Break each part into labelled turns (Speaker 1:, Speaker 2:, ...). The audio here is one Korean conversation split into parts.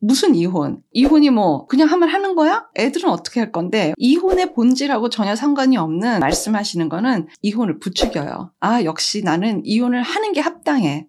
Speaker 1: 무슨 이혼? 이혼이 뭐 그냥 하면 하는 거야? 애들은 어떻게 할 건데? 이혼의 본질하고 전혀 상관이 없는 말씀하시는 거는 이혼을 부추겨요. 아, 역시 나는 이혼을 하는 게 합당해.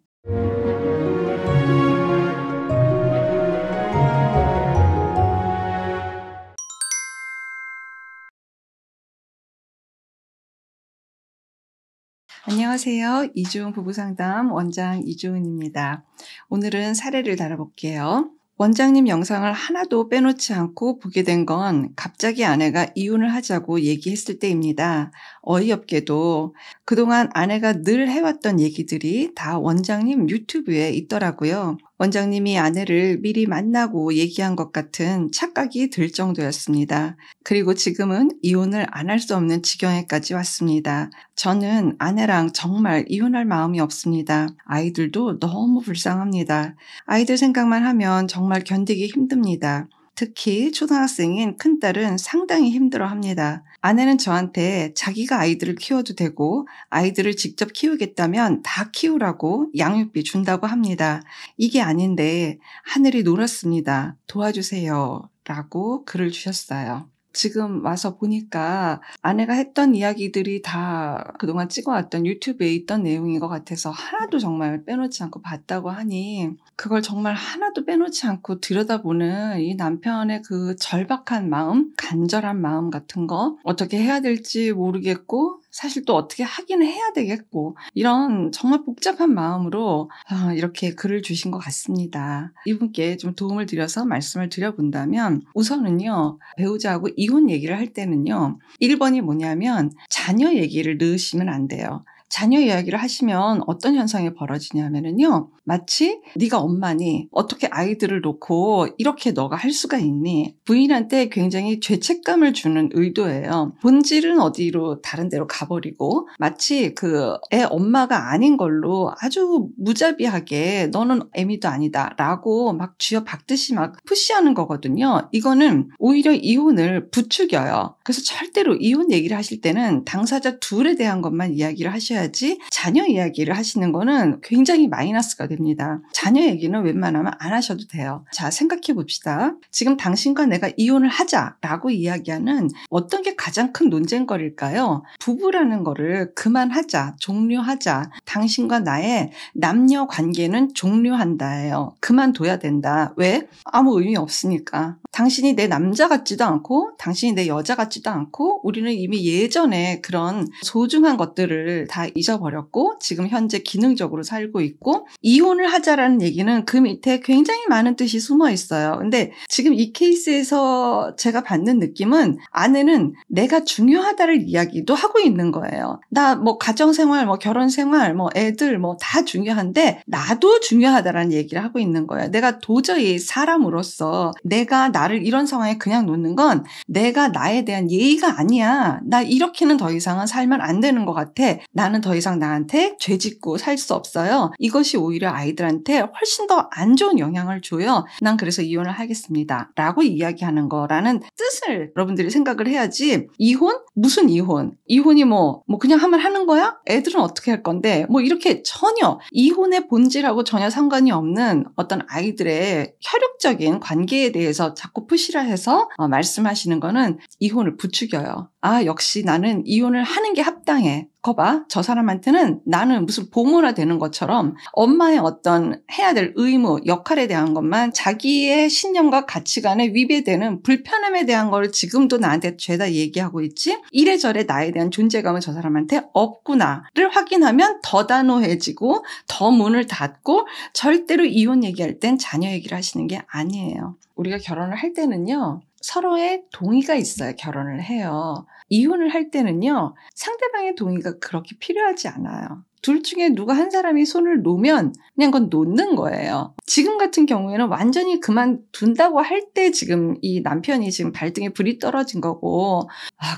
Speaker 1: 안녕하세요. 이주은 부부상담 원장 이주은입니다. 오늘은 사례를 다뤄볼게요. 원장님 영상을 하나도 빼놓지 않고 보게 된 건 갑자기 아내가 이혼을 하자고 얘기했을 때입니다. 어이없게도 그동안 아내가 늘 해왔던 얘기들이 다 원장님 유튜브에 있더라고요. 원장님이 아내를 미리 만나고 얘기한 것 같은 착각이 들 정도였습니다. 그리고 지금은 이혼을 안 할 수 없는 지경에까지 왔습니다. 저는 아내랑 정말 이혼할 마음이 없습니다. 아이들도 너무 불쌍합니다. 아이들 생각만 하면 정말 견디기 힘듭니다. 특히 초등학생인 큰딸은 상당히 힘들어합니다. 아내는 저한테 자기가 아이들을 키워도 되고 아이들을 직접 키우겠다면 다 키우라고 양육비 준다고 합니다. 이게 아닌데 하늘이 노랗습니다. 도와주세요. 라고 글을 주셨어요. 지금 와서 보니까 아내가 했던 이야기들이 다 그동안 찍어왔던 유튜브에 있던 내용인 것 같아서 하나도 정말 빼놓지 않고 봤다고 하니 그걸 정말 하나도 빼놓지 않고 들여다보는 이 남편의 그 절박한 마음, 간절한 마음 같은 거 어떻게 해야 될지 모르겠고 사실 또 어떻게 하기는 해야 되겠고 이런 정말 복잡한 마음으로 이렇게 글을 주신 것 같습니다. 이분께 좀 도움을 드려서 말씀을 드려본다면 우선은요. 배우자하고 이혼 얘기를 할 때는요. 1번이 뭐냐면 자녀 얘기를 넣으시면 안 돼요. 자녀 이야기를 하시면 어떤 현상이 벌어지냐면요. 마치 네가 엄마니 어떻게 아이들을 놓고 이렇게 너가 할 수가 있니? 부인한테 굉장히 죄책감을 주는 의도예요. 본질은 어디로 다른 데로 가버리고 마치 그 애 엄마가 아닌 걸로 아주 무자비하게 너는 애미도 아니다 라고 막 쥐어박듯이 막 푸시하는 거거든요. 이거는 오히려 이혼을 부추겨요. 그래서 절대로 이혼 얘기를 하실 때는 당사자 둘에 대한 것만 이야기를 하셔야지 자녀 이야기를 하시는 거는 굉장히 마이너스가 됩니다. 자녀 얘기는 웬만하면 안 하셔도 돼요. 자, 생각해 봅시다. 지금 당신과 내가 이혼을 하자라고 이야기하는 어떤 게 가장 큰 논쟁거리일까요? 부부라는 거를 그만하자, 종료하자. 당신과 나의 남녀 관계는 종료한다예요. 그만둬야 된다. 왜? 아무 의미 없으니까. 당신이 내 남자 같지도 않고 당신이 내 여자 같지도 않고 우리는 이미 예전에 그런 소중한 것들을 다 잊어버렸고 지금 현재 기능적으로 살고 있고 이혼을 하자라는 얘기는 그 밑에 굉장히 많은 뜻이 숨어 있어요. 근데 지금 이 케이스에서 제가 받는 느낌은 아내는 내가 중요하다를 이야기도 하고 있는 거예요. 나 뭐 가정생활, 뭐 결혼생활, 뭐 애들 뭐 다 중요한데 나도 중요하다라는 얘기를 하고 있는 거예요. 내가 도저히 사람으로서 내가 나를 이런 상황에 그냥 놓는 건 내가 나에 대한 예의가 아니야. 나 이렇게는 더 이상은 살면 안 되는 것 같아. 나는 더 이상 나한테 죄짓고 살 수 없어요. 이것이 오히려 아이들한테 훨씬 더 안 좋은 영향을 줘요. 난 그래서 이혼을 하겠습니다. 라고 이야기하는 거라는 뜻을 여러분들이 생각을 해야지 이혼? 무슨 이혼? 이혼이 뭐 그냥 하면 하는 거야? 애들은 어떻게 할 건데? 뭐 이렇게 전혀 이혼의 본질하고 전혀 상관이 없는 어떤 아이들의 혈육적인 관계에 대해서 자꾸 푸시를 해서 말씀하시는 거는 이혼을 부추겨요. 아, 역시 나는 이혼을 하는 게 합당해. 거봐, 저 사람한테는 나는 무슨 보모나 되는 것처럼 엄마의 어떤 해야 될 의무, 역할에 대한 것만 자기의 신념과 가치관에 위배되는 불편함에 대한 걸 지금도 나한테 죄다 얘기하고 있지? 이래저래 나에 대한 존재감은 저 사람한테 없구나를 확인하면 더 단호해지고 더 문을 닫고 절대로 이혼 얘기할 땐 자녀 얘기를 하시는 게 아니에요. 우리가 결혼을 할 때는요. 서로의 동의가 있어야 결혼을 해요. 이혼을 할 때는요. 상대방의 동의가 그렇게 필요하지 않아요. 둘 중에 누가 한 사람이 손을 놓으면 그냥 그건 놓는 거예요. 지금 같은 경우에는 완전히 그만둔다고 할 때 지금 이 남편이 지금 발등에 불이 떨어진 거고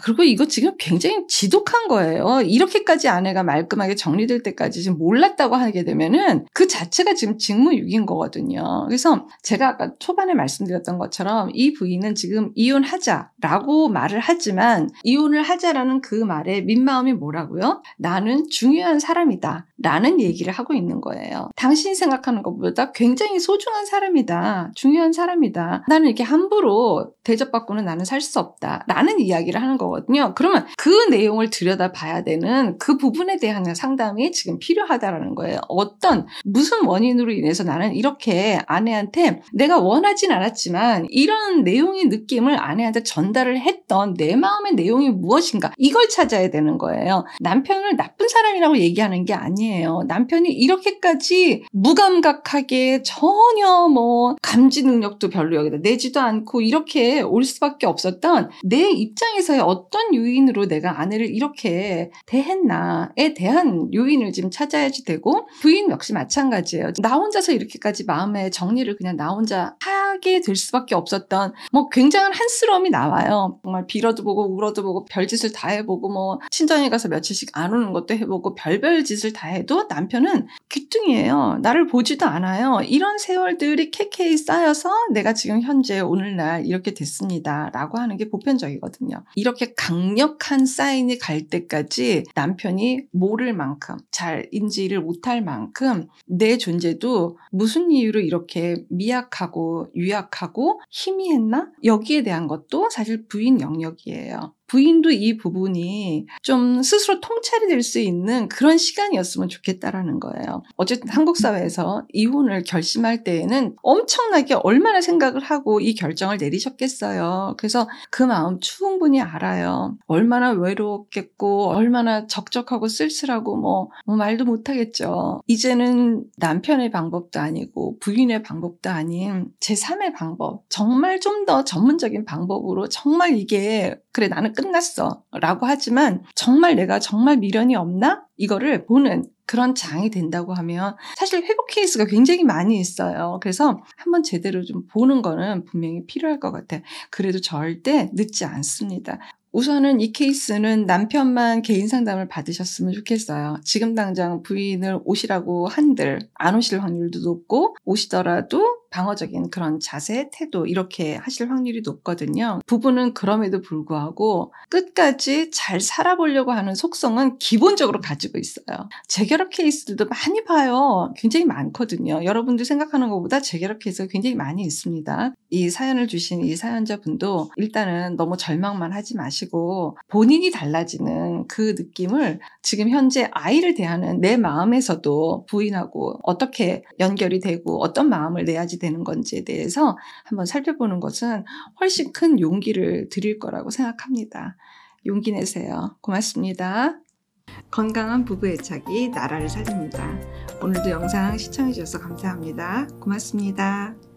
Speaker 1: 그리고 이거 지금 굉장히 지독한 거예요. 이렇게까지 아내가 말끔하게 정리될 때까지 지금 몰랐다고 하게 되면은 그 자체가 지금 직무유기인 거거든요. 그래서 제가 아까 초반에 말씀드렸던 것처럼 이 부인은 지금 이혼하자라고 말을 하지만 이혼을 하자라는 그 말의 밑마음이 뭐라고요? 나는 중요한 사람이 사람이다 라는 얘기를 하고 있는 거예요. 당신이 생각하는 것보다 굉장히 소중한 사람이다, 중요한 사람이다, 나는 이렇게 함부로 대접받고는 나는 살 수 없다 라는 이야기를 하는 거거든요. 그러면 그 내용을 들여다봐야 되는 그 부분에 대한 상담이 지금 필요하다라는 거예요. 무슨 원인으로 인해서 나는 이렇게 아내한테, 내가 원하진 않았지만 이런 내용의 느낌을 아내한테 전달을 했던 내 마음의 내용이 무엇인가, 이걸 찾아야 되는 거예요. 남편을 나쁜 사람이라고 얘기하는 게 아니에요. 남편이 이렇게까지 무감각하게 전혀 감지 능력도 별로 여기다 내지도 않고 이렇게 올 수밖에 없었던 내 입장에서의 어떤 요인으로 내가 아내를 이렇게 대했나에 대한 요인을 지금 찾아야지 되고, 부인 역시 마찬가지예요. 나 혼자서 이렇게까지 마음의 정리를 그냥 나 혼자 하게 될 수밖에 없었던 굉장한 한스러움이 나와요. 정말 빌어도 보고 울어도 보고 별짓을 다 해보고 친정에 가서 며칠씩 안 오는 것도 해보고 별별 짓을 다 해도 남편은 귀뚱이에요. 나를 보지도 않아요. 이런 세월들이 캐캐이 쌓여서 내가 지금 현재 오늘날 이렇게 됐습니다 라고 하는 게 보편적이거든요. 이렇게 강력한 사인이 갈 때까지 남편이 모를 만큼, 잘 인지를 못할 만큼 내 존재도 무슨 이유로 이렇게 미약하고 유약하고 희미했나? 여기에 대한 것도 사실 부인 영역이에요. 부인도 이 부분이 좀 스스로 통찰이 될 수 있는 그런 시간이었으면 좋겠다라는 거예요. 어쨌든 한국 사회에서 이혼을 결심할 때에는 엄청나게 얼마나 생각을 하고 이 결정을 내리셨겠어요. 그래서 그 마음 충분히 알아요. 얼마나 외로웠겠고 얼마나 적적하고 쓸쓸하고 말도 못하겠죠. 이제는 남편의 방법도 아니고 부인의 방법도 아닌 제3의 방법, 정말 좀 더 전문적인 방법으로, 정말 이게 그래 나는 끝났어 라고 하지만 정말 내가 정말 미련이 없나? 이거를 보는 그런 장이 된다고 하면 사실 회복 케이스가 굉장히 많이 있어요. 그래서 한번 제대로 좀 보는 거는 분명히 필요할 것 같아요. 그래도 절대 늦지 않습니다. 우선은 이 케이스는 남편만 개인 상담을 받으셨으면 좋겠어요. 지금 당장 부인을 오시라고 한들 안 오실 확률도 높고, 오시더라도 방어적인 그런 자세, 태도 이렇게 하실 확률이 높거든요. 부부는 그럼에도 불구하고 끝까지 잘 살아보려고 하는 속성은 기본적으로 가지고 있어요. 재결합 케이스들도 많이 봐요. 굉장히 많거든요. 여러분들 생각하는 것보다 재결합 케이스가 굉장히 많이 있습니다. 이 사연을 주신 이 사연자분도 일단은 너무 절망만 하지 마시고 본인이 달라지는 그 느낌을 지금 현재 아이를 대하는 내 마음에서도 부인하고 어떻게 연결이 되고 어떤 마음을 내야지 되는 건지에 대해서 한번 살펴보는 것은 훨씬 큰 용기를 드릴 거라고 생각합니다. 용기 내세요. 고맙습니다. 건강한 부부 애착이 나라를 살립니다. 오늘도 영상 시청해 주셔서 감사합니다. 고맙습니다.